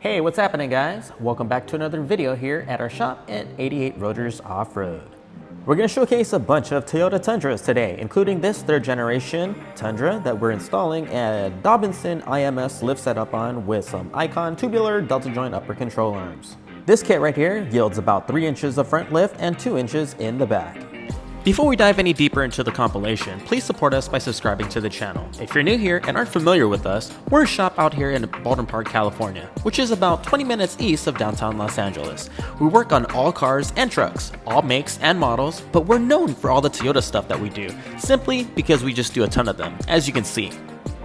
Hey, what's happening guys? Welcome back to another video here at our shop at 88 Rotors Off-Road. We're going to showcase a bunch of Toyota Tundras today, including this third generation Tundra that we're installing a Dobinson Ims lift setup on with some Icon tubular delta joint upper control arms. This kit right here yields about 3 inches of front lift and 2 inches in the back. Before we dive any deeper into the compilation, please support us by subscribing to the channel. If you're new here and aren't familiar with us, we're a shop out here in Baldwin Park, California, which is about 20 minutes east of downtown Los Angeles. We work on all cars and trucks, all makes and models, but we're known for all the Toyota stuff that we do, simply because we just do a ton of them, as you can see.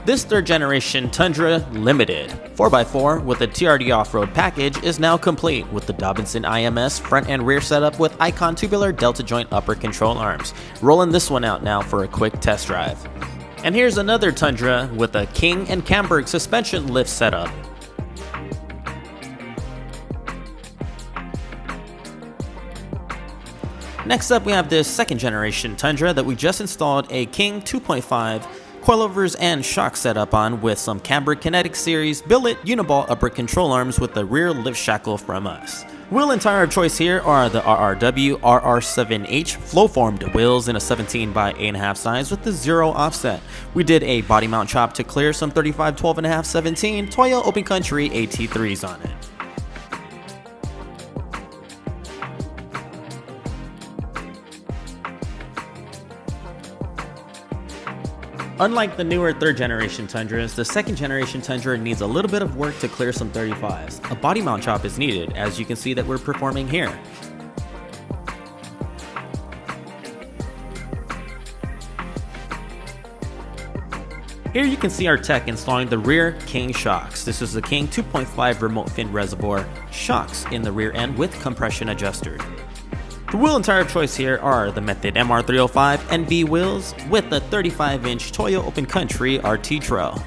This third generation Tundra Limited 4x4 with a TRD off-road package is now complete with the Dobinson Ims front and rear setup with Icon tubular delta joint upper control arms. Rolling this one out now for a quick test drive. And here's another Tundra with a King and Camberg suspension lift setup. Next up we have this second generation Tundra that we just installed a King 2.5 coilovers and shock setup on with some Camberg Kinetic Series billet uniball upper control arms with the rear lift shackle from us. Wheel and tire of choice here are the RRW RR7H flow-formed wheels in a 17 by 8.5 size with the 0 offset. We did a body mount chop to clear some 35 12.5 17 Toyo Open Country AT3s on it. Unlike the newer third generation Tundras, the second generation Tundra needs a little bit of work to clear some 35s. A body mount chop is needed, as you can see that we're performing here. Here you can see our tech installing the rear King shocks. This is the King 2.5 remote fin reservoir shocks in the rear end with compression adjuster. The wheel and tire of choice here are the Method MR305 NV wheels with the 35-inch Toyo Open Country RT Trail.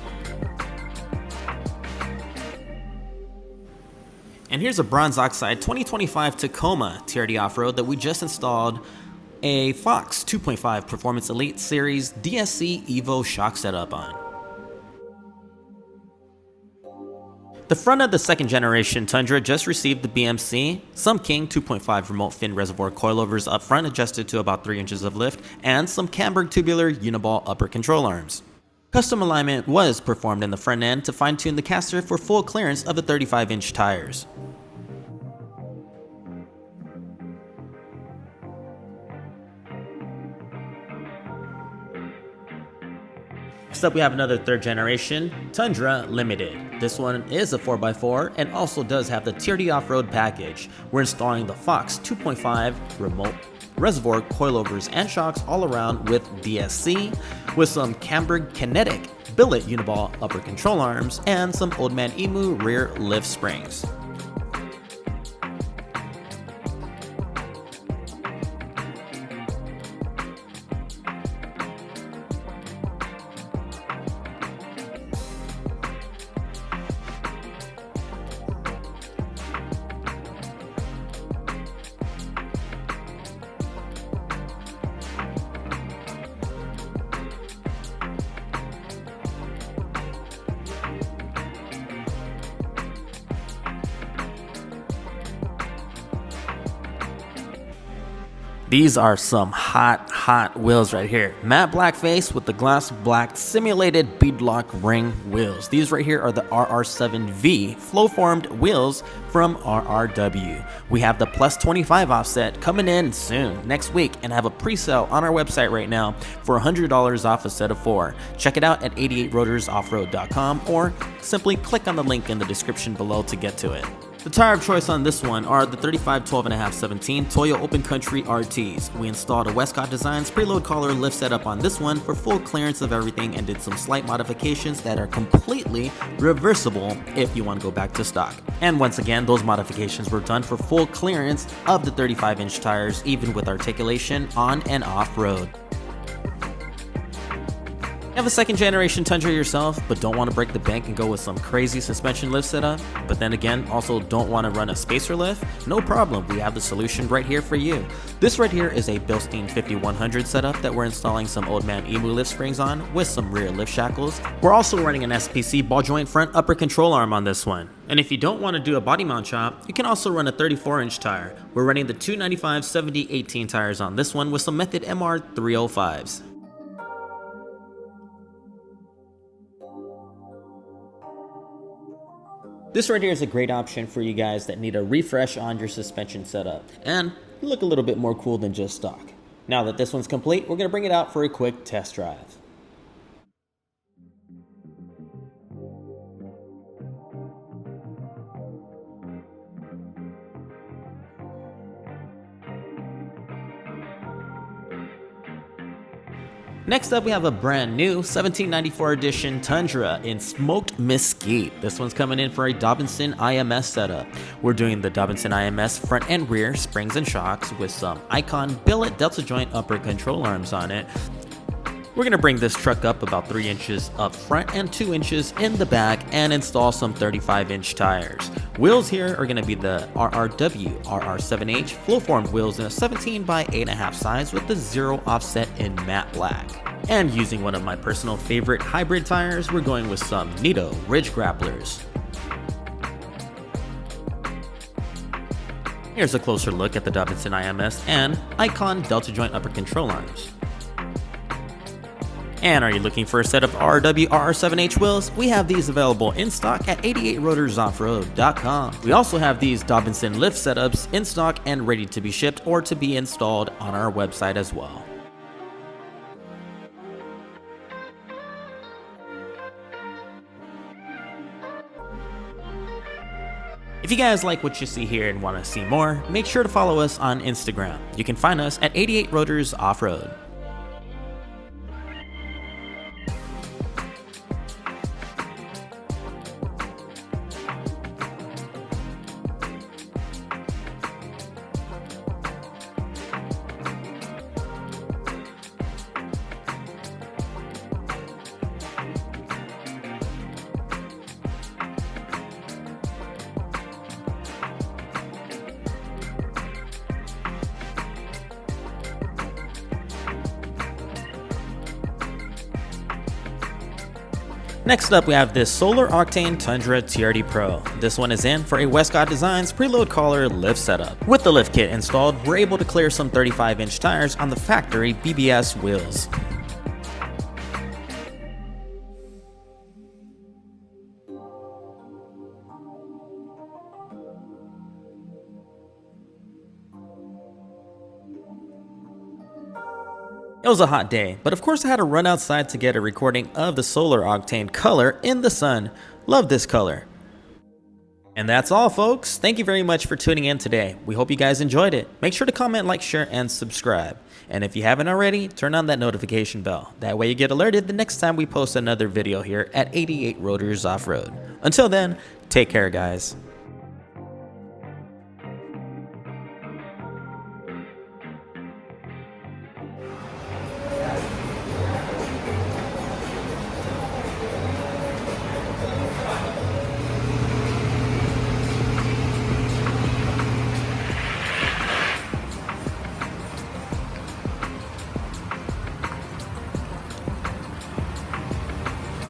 And here's a bronze oxide 2025 Tacoma TRD off-road that we just installed a Fox 2.5 Performance Elite Series DSC Evo shock setup on. The front of the second generation Tundra just received the BMC, some King 2.5 remote fin reservoir coilovers up front adjusted to about 3 inches of lift, and some Camberg tubular uniball upper control arms. Custom alignment was performed in the front end to fine-tune the caster for full clearance of the 35-inch tires. Next up we have another third generation Tundra Limited. This one is a 4x4 and also does have the TRD off-road package. We're installing the Fox 2.5 remote reservoir coilovers and shocks all around with DSC, with some Camberg Kinetic billet uniball upper control arms and some Old Man Emu rear lift springs. These are some hot wheels right here. Matte black face with the gloss black simulated beadlock ring wheels. These right here are the RR7V flow-formed wheels from RRW. We have the plus 25 offset coming in soon, next week, and have a pre-sale on our website right now for $100 off a set of 4. Check it out at 88rotorsoffroad.com or simply click on the link in the description below to get to it. The tire of choice on this one are the 35 12.5 17 Toyo Open Country RTs. We installed a Westcott Designs preload collar lift setup on this one for full clearance of everything and did some slight modifications that are completely reversible if you want to go back to stock. And once again, those modifications were done for full clearance of the 35-inch tires, even with articulation on and off road. You have a second generation Tundra yourself, but don't want to break the bank and go with some crazy suspension lift setup, but then again also don't want to run a spacer lift? No problem, we have the solution right here for you. This right here is a Bilstein 5100 setup that we're installing some old man emu lift springs on with some rear lift shackles. We're also running an SPC ball joint front upper control arm on this one. And if you don't want to do a body mount chop, you can also run a 34-inch tire. We're running the 295/70/18 tires on this one with some Method MR 305s. This right here is a great option for you guys that need a refresh on your suspension setup and look a little bit more cool than just stock. Now that this one's complete, we're going to bring it out for a quick test drive. Next up, we have a brand new 1794 edition Tundra in smoked mesquite. This one's coming in for a Dobinson Ims setup. We're doing the Dobinson Ims front and rear springs and shocks with some Icon billet delta joint upper control arms on it. We're going to bring this truck up about 3 inches up front and 2 inches in the back and install some 35-inch tires. Wheels here are going to be the RRW RR7H flow-formed wheels in a 17 by 8.5 size with the 0 offset in matte black. And using one of my personal favorite hybrid tires, we're going with some Nito Ridge Grapplers. Here's a closer look at the Dobinson Ims and Icon delta joint upper control arms. And are you looking for a set of RW RR7H wheels? We have these available in stock at 88rotorsoffroad.com. We also have these Dobinson lift setups in stock and ready to be shipped or to be installed on our website as well. If you guys like what you see here and want to see more, make sure to follow us on Instagram. You can find us at 88rotorsoffroad. Next up, we have this Solar Octane Tundra TERRA Pro. This one is in for a Westcott Designs preload collar lift setup. With the lift kit installed, we're able to clear some 35-inch tires on the factory BBS wheels. It was a hot day, but of course I had to run outside to get a recording of the Solar Octane color in the sun. Love this color. And that's all, folks. Thank you very much for tuning in today. We hope you guys enjoyed it. Make sure to comment, like, share, and subscribe. And if you haven't already, turn on that notification bell. That way you get alerted the next time we post another video here at 88 Rotors Off-Road. Until then, take care, guys.